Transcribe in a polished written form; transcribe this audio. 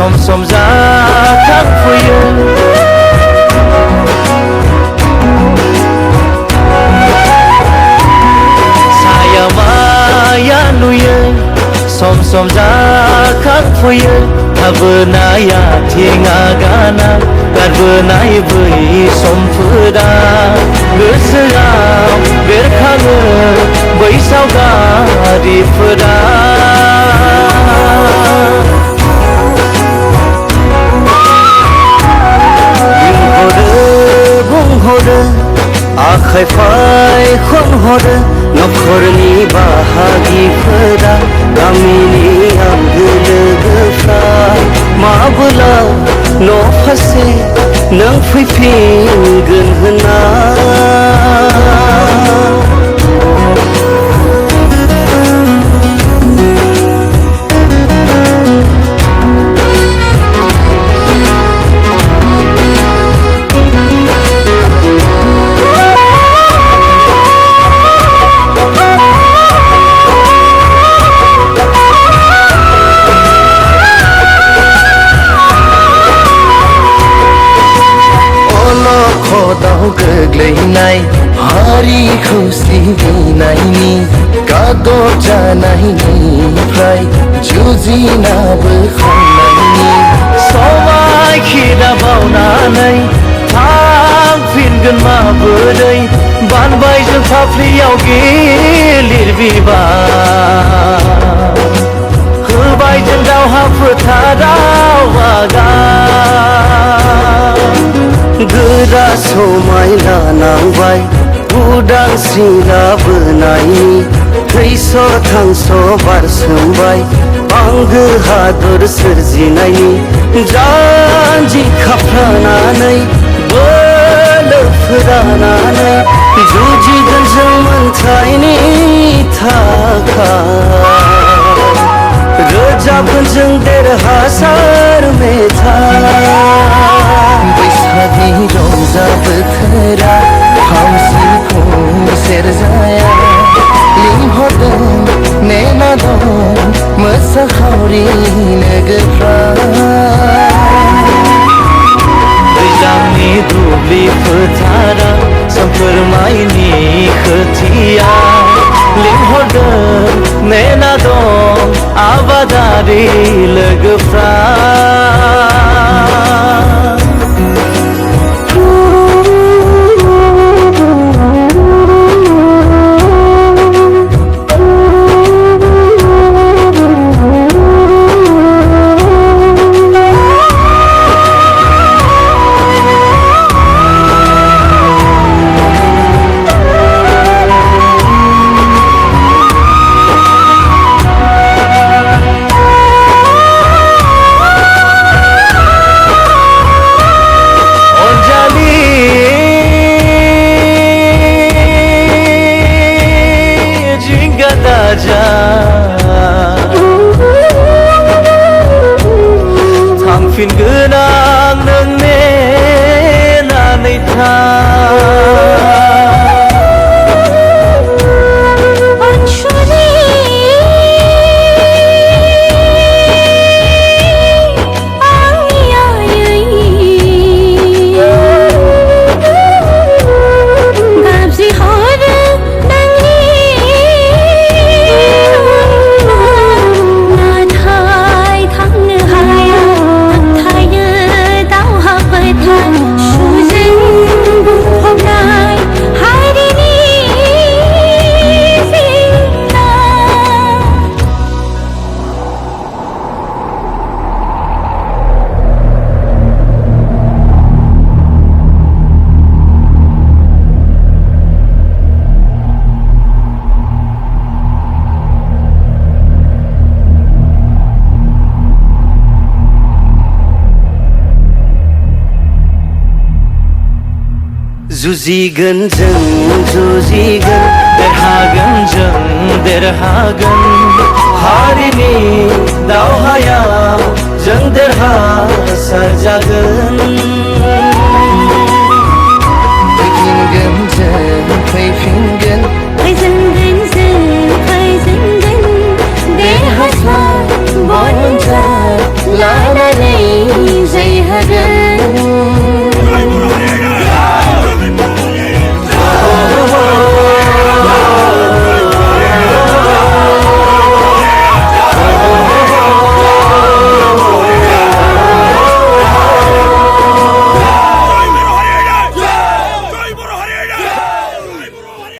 सम जाखांफैयो साया माया नुयो सम जाखांफैयो थाबोनाय आथिं आगाना गारबोनाय बै समफोरा गोसोआव बेरखाङो बै सावगारिफोरा बुंहरो आखाइ फायखनहरो नखरनि बाहागिफोरा गामिनि आंगो लोगोफ्रा माबोला न' फारसे नों फैफिनगोन होनना गोग्लैनाय हारिखौ सिबिनायनि गादब जानायनिफ्राय जुजिना बोखांनायनि समायखिरा बावनानै थांफिनगोन माबोरै बानबाय जों फाफ्लियाव गिलिर बिबार होबाय जों दावहा फोथाराव आगान गोरा समाय लानांबाय उदांस्रि लाबोनायनि थैस' थांस' बारसोमबाय आंगो हादर सोरजिनायनि जानजि खाफ्रानानै बोलो फोरानानै जुजिगोन जों मोन्थायनि थाखाय रोजाबगोन जों देरहासार मेथाइ बैसागि रंजा बोथोरा खावसेखौ सेरजाया लिंहरदों नेना दं मोसाखावरि लोगोफ्रा दैज्लांनि दुब्लि फोथारा सोमखोर माइनि खोथिया लिंहरदों नेना दं आबादारि लोगोफ्रा थांफिनगोन आं नों नेनानै था जुजिगोन जों जुजिगोन देरहागोन जों देरहागोन हारिनि दावहायाव जों देरहासार जागोन